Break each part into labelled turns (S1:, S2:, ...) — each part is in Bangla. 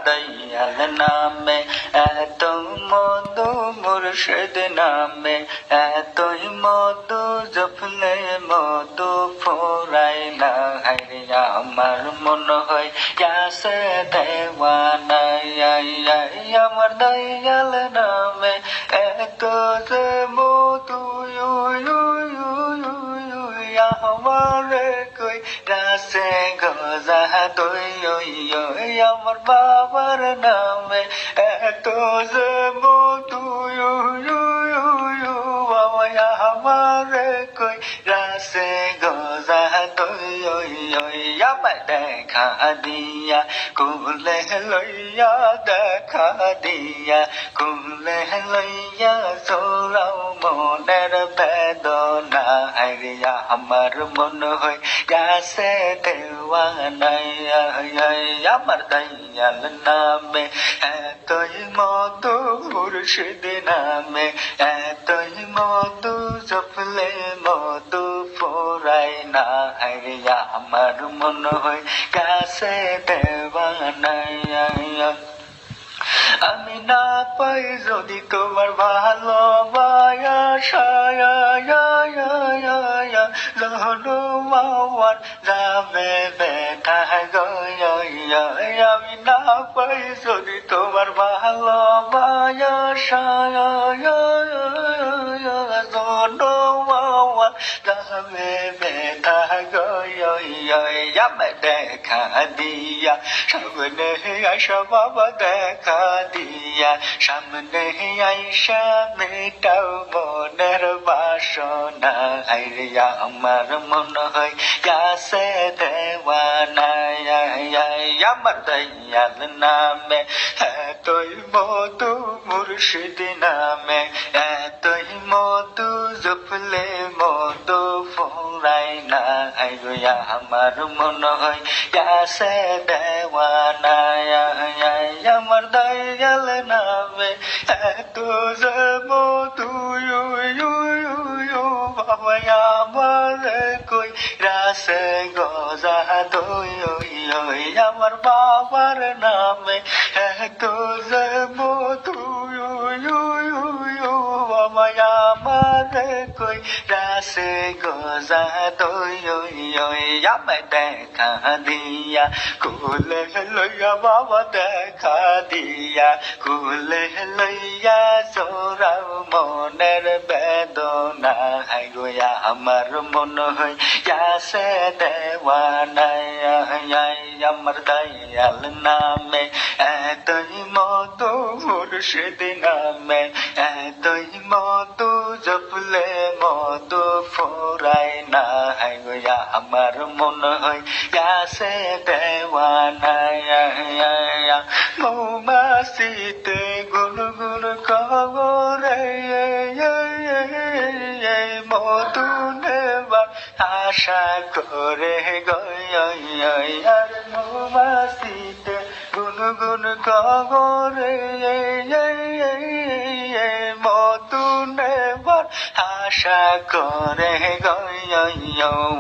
S1: দয়াল নামে এতই মধু মুর্শিদ নামে এতই মধু জপলে মধু ফুরায় না হায়রে আমার মন হয় ইয়াসে দেওয়ানা আমার দয়াল নামে এত যে মধু আমারে কই রাসে গজা তুই আমার বাবার নামে এত যে মধু আমারে কই রাসে গজা তুই আমার দেখা দিয়া কুলে লইয়া দেখা দিয়া কুলে লইয়া সৌরাও মনের বেদনা হায়রে আমার মন হয় ইয়াসে দেওয়ানা আমার দয়াল নামে এতই মধু মুর্শিদ নামে এতই মধু জপলে মধু ফুরায় না হায়রে আমার মন হয় ইয়াসে দেওয়ানা আমি না পাই যদি তোমার ভালোবাসা জহনুমাওয়ার যাবে বেটা আমি না পাই যদি তোমার ভালোবাসা জহনুমাওয়ার যাবে বেটা আমি দেখা দিয়া সামনে আশা বাবা দেখা দিয়া সামনে আইসা মেটাও মনের বাসনা হায়রে আমার মন হয় ইয়াসে দেওয়ানা আমার দয়াল নামে এতই মধু মুর্শিদ নামে এতই মধু জপলে মধু ফুরায় না হায়রে আমার মন হয় ইয়াসে দেওয়ানা আমার দয়াল নামে এত যে মধু বাবা আমার কই রাসে গজা দই আমার বাবার নামে এত যে মধু বাবা আমার কই রাসে গজা দই আমি দেখা দিয়া কুলে লইয়া বাবা দেখা দিয়া কুলে লইয়া সৌরাও মনের বেদনা হায়রে আমার মন হয় ইয়াসে দেওয়ানা আমার দয়াল নামে এতই মধু মুর্শিদ নামে এতই মধু জপলে মধু ফুরায় না হায়রে আমার মন হয় ইয়াসে দেওয়ানা মৌমাছিতে গুনগুন করে মধু নেবার আশা করে আর মৌমাছিতে গুনগুন করে মধু নেবার আশা করে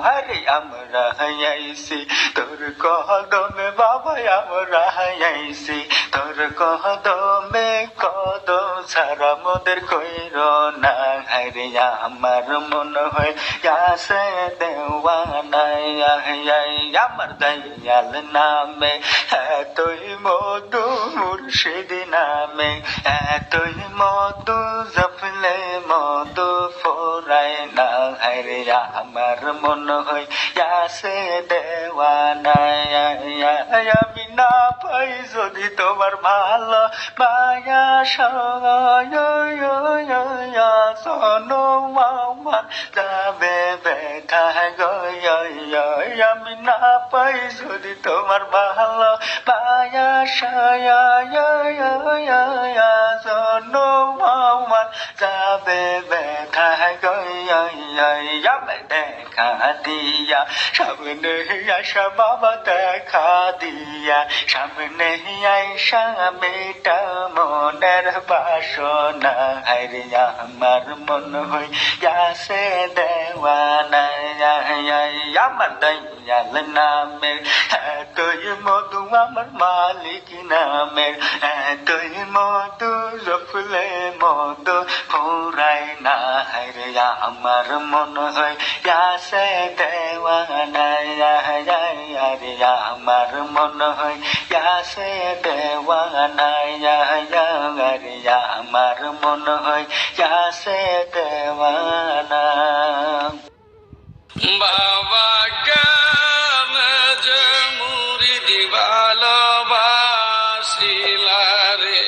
S1: হরে আমরা আইছি তোর কদমে বাবা আমরা আইছি তোর কদমে কদম ছাড়া মোদের কইর না হরে আমার মন হয় ইয়াসে দেওয়ানা আমার দয়াল নামে এতই মধু মুর্শিদ নামে এতই মধু জপলে মধু ফুরায় না হরে আমার মন হয় ইয়াসে দেওয়ানা আমি না পাই যদি তোমার ভালো মায়া শোনো মামা যাবে বেটা আমি না পাই যদি তোমার ভালো মায়া শোনো মামা যাবে বেটা আমায় দেখা দিয়া সামনে আসা বাবা দেখা দিয়া সামনে আইসা মেটা মনের বাসনা হায়রে আমার মন হইয়াছে দেওয়ানা আমার দয়াল নামের এতই মধু আমার মালিক নামের এতই মধু জপলে মধু ফুরাই না হায়রে আমার মন হইয়াছে দেওয়ানা আরে আমার মন হইয়াছে দেওয়ানা আরে আমার মন হইয়াছে দেওয়ানা
S2: বাবা কেন যে মুরিদি ভালোবাসিলা রে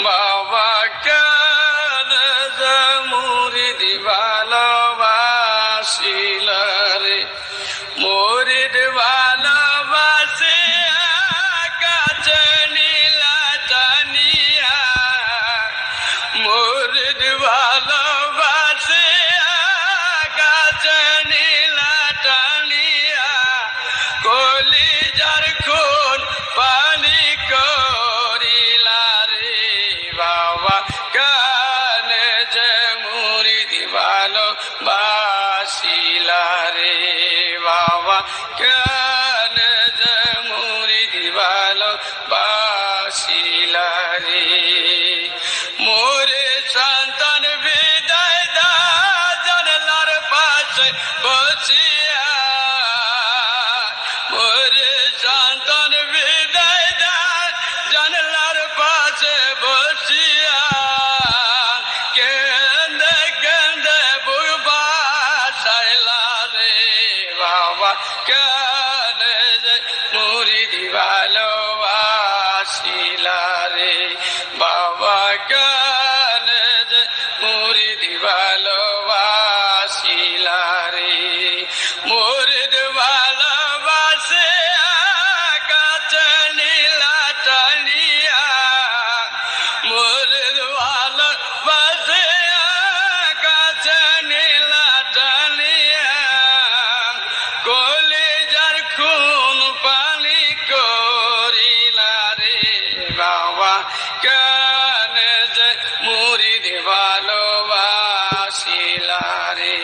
S2: বাবা কেন যে মুরিদি ভালোবাসিলা রে মুরিদ ভালোবাসে কাছে নীলা টানিয়া মুরিদ ভালোবাসে কাছে নীলা টানিয়া কলিজার খুন পানি করিলা রে বাবা কানে যে মুরিদ ভালোবাসিলা রে বাবা কানে যে মুরিদ ভালোবাসিলা রে মোরে সন্তান বিদায় দা জানলার পাশে বসিয়া মোরে সন্তান বিদায় দা জানলার পাশে বসিয়া কেন্দে কেন্দে বুবা সাইলা রে বাবা কেন যে মুরিদ ভালোবাসিলা রে বাবা কেন যে মুরিদ ভালোবাসিলা রে মুরিদ ভালোবাসে কাছে নীলা টানিয়া মুরিদ ভালোবাসে কাছে নীলা টানিয়া কলিজার খুন পানি করিলা রে বাবা কেন যে মুরিদ ভালোবাসিলা রে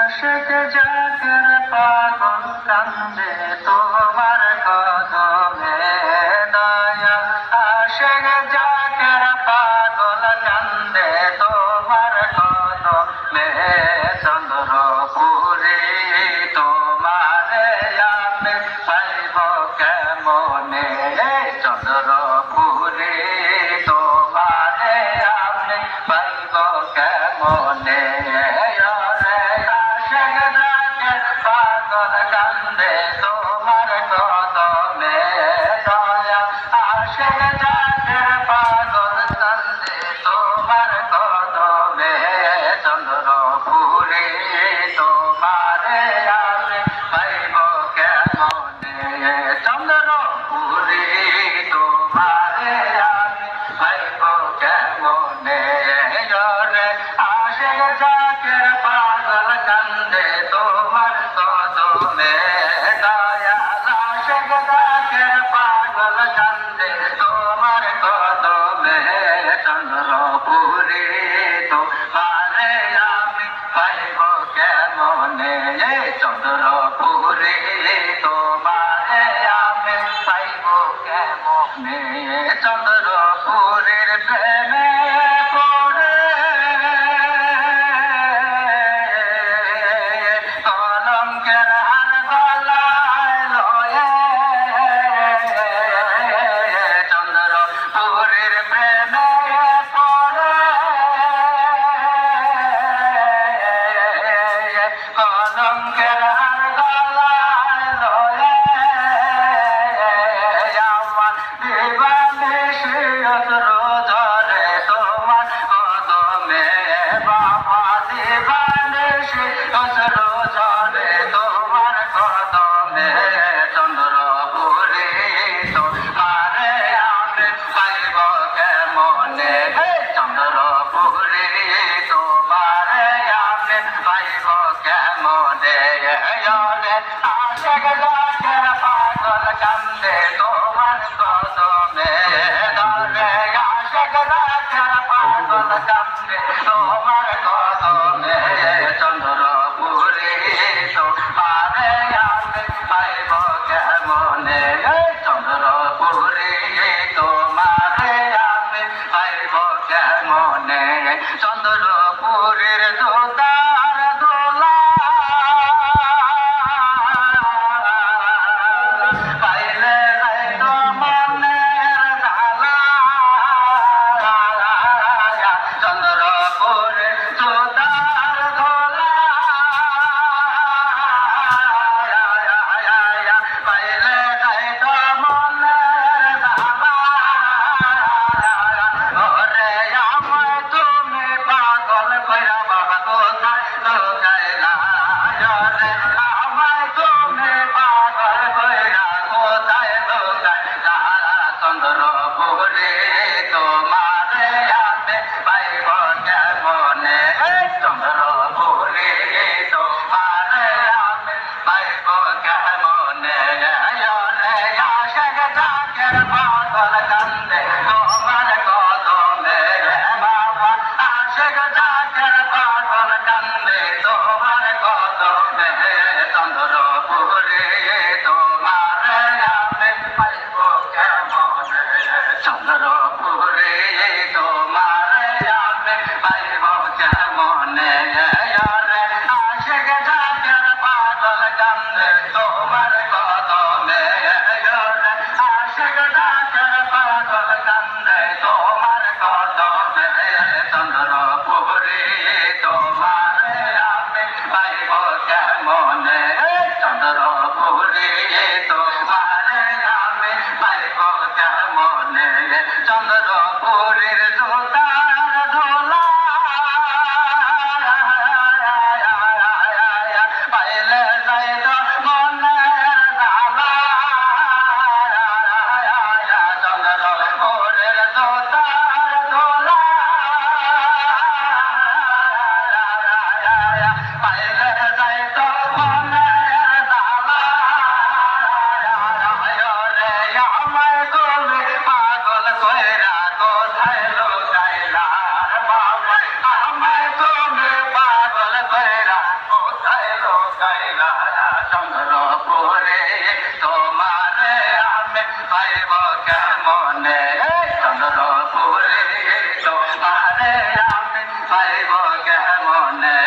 S1: আশিক জাগর পাগল কান্দে তোমার কেমনে রে আশেক ডাকে পাগল কান্দে তোমার কদমে দয়া আশেক ডাকে পাগল কান্দে তোমার কদমে চন্দ্রপুরে তোমারে আমি পাইব কেমনে চন্দ্রপুরে তোমারে আমি পাইব কেমনে রে আশেক ডাকে পাগল কান্দে তোমার কদমে দয়া আশেক ডাকে পাগল কান্দে তোমার কদমে চন্দ্রপুরে তোমারে আমি পাইব কেমনে চন্দ্রপুরে তোমারে আমি পাইব কেমনে চন্দ্রপুরের প্রেমে পড়ে কলঙ্কের হার গলায় লয়ে চন্দ্রপুরের প্রেমে পড়ে কলঙ্কের হার গলায় লয়ে আমার দিবানিশি রোজরে তোমার কদমে বাবা দিবানিশি রোজরে তোমার কদমে চন্দ্রপুরে তোমারে আমি পাইব কেমনে চন্দ্রপুরে তোমারে আমি পাইব কেমনে আশেক ডাকের পাগল কান্দে তোমার কদমে দরে আশেক ডাকের পাগল কান্দে তোমার কদমে চন্দ্রপুরে তোমারে আমি পাইব কেমনে চন্দ্রপুরে তোমারে আমি পাইব কেমনে চন্দ্রপুরের দোদার দোলা পাইলে তো মনের ঢালা চন্দ্রপুরে দোদার দোলা পাইলে তো মনের ঢালা ওরে আমায় তুমি পাগল কইরা বাবা কোথায় লুকাইলা রে আমায় তুমি পাগল কইরা কোথায় লুকাইলা চন্দ্রপুরে তোমারে আমি পাইব কেমনে চন্দ্রপুরে তোমারে আমি পাইব কেমনে আশেক ডাকের পাগল কান্দে তোমার কদমে বাবা আশেক ডাকের পাগল কান্দে তোমার কদমে চন্দ্রপুরে তোমারে আমি পাইব কেমনে চন্দ্রপুরে তোমারে আমি পাইব কেমনে রে আশেক ডাকের পাগল কান্দে তোমার কদমে রে আশেক ডাকের পাগল কান্দে তোমার কদমে চন্দ্রপুরে তোমারে আমি পাইব কেমনে চন্দ্রপুরে তোমারে আমি পাইব কেমনে চন্দ্রপুরের দোতার ধোলা পাইলে যাই তো মনের ঢালা চন্দ্রপুরের দোতার ধোলা পাইলে যাই তো মনের ঢালা রে আমায় তুমি পাগল কইরা কোথায় লুকাইলা বাবা আমায় তুমি পাগল কইরা কোথায় লুকাইলা চন্দ্রপুরে তোমারে আমি পাইব কেমনে চন্দ্রপুরে তোমারে আমি পাইব কেমনে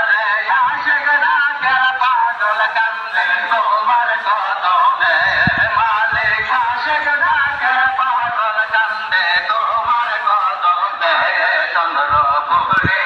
S1: রে আশেক ডাকের পাগল কান্দে তোমার কদমে মালিক আশেক ডাকের পাগল কান্দে তোমার কদমে চন্দ্রপুরে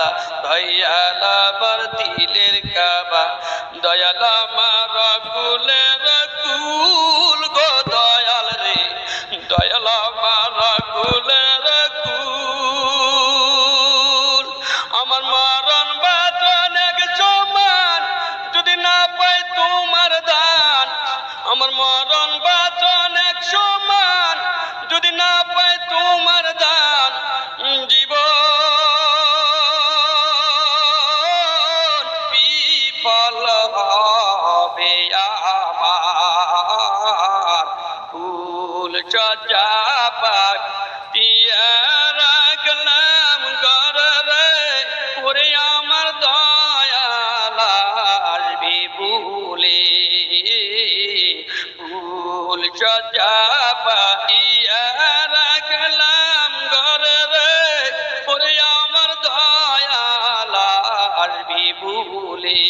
S2: বালা দয়াল আমার দিলের কাবা দয়াল আমার কুলের কুল গো দয়াল রে দয়াল আমার কুলের কুল আমার মরণ বাঁচন এক সমান যদি না পাই তোমার দান আমার মরণ বাঁচন এক সমান যদি না পাই তোমার দান জীবন বিফল হবে আমার ফুল সজ্জা পাক দিয়া রাখলাম ঘরে রে ওরে আমার দয়াল আসবি ভুলে ফুল সজ্জা পাইয়া রাখলাম ঘরে রে ওরে আমার দয়াল আসবি ভুলে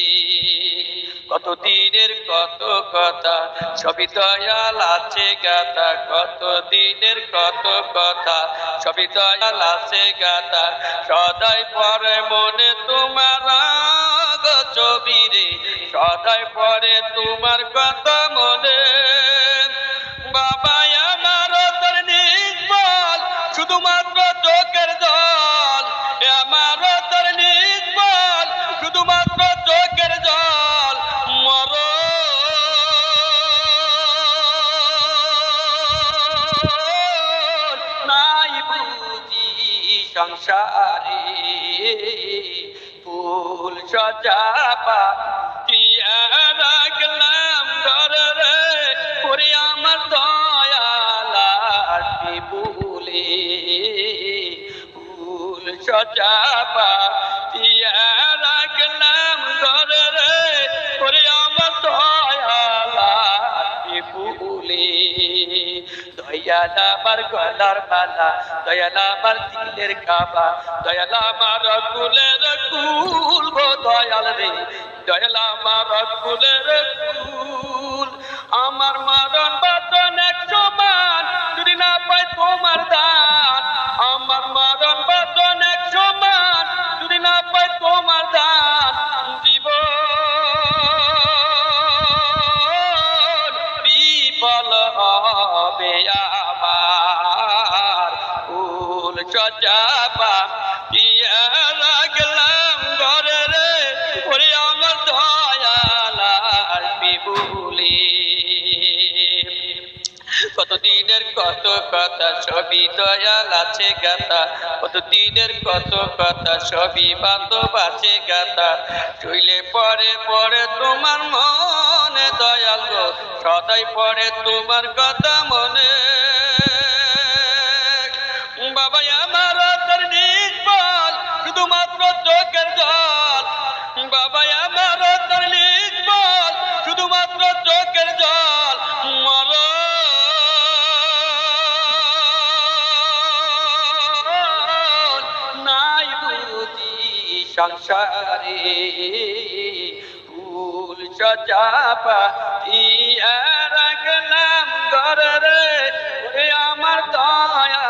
S2: কত দিনের কত কথা সবই দয়াল আছে গাথা কত দিনের কত কথা সবই দয়াল আছে গাথা সদাই পরে মনে তোমার ছবি রে সদাই পরে তোমার কথা মনে বাবা আমার তোর নিজ বল শুধুমাত্র চোখের জল আমার তোর নিজ বল শুধুমাত্র চোখের জল মর নাই বুঝি সংসারে ফুল সজ্জা পাতিয়া রাখলাম ঘরে রে ওরে আমার দয়াল আসবি ভুলে ফুল সজ্জা পাতিয়া রাখলাম ঘরে রে ওরে আমার দয়াল আসবি ভুলে দয়াল আমার গলার মালা দয়াল আমার দিলের কাবা দয়াল আমার কুলের কুল গো দয়াল রে দয়াল আমার কুলের কুল আমার মরণ বাঁচন এক সমান যদি না পাই তোমার দান আমার মরণ বাঁচন এক সমান যদি না পাই তোমার দান জীবন বিফল হবে আমার ফুল সজ্জা পাতিয়া রাখলাম ঘরে রে ওরে আমার দয়াল আসবি ভুলে কত দিনের কত কথা সবই দয়াল আছে গাথা কত দিনের কত কথা সবই বান্ধব আছে গাথা চইলে পরে পরে তোমার মনে দয়াল গো সদাই পরে তোমার কথা মনে বাবা আমার তোর নিজ বল শুধুমাত্র চোখের জল বাবা আমার তোর নিজ বল শুধুমাত্র চোখের জল মর নাই বুঝি সংসারে ফুল সজ্জা পাতিয়া রাখলাম ঘরে রে ওরে আমার দয়া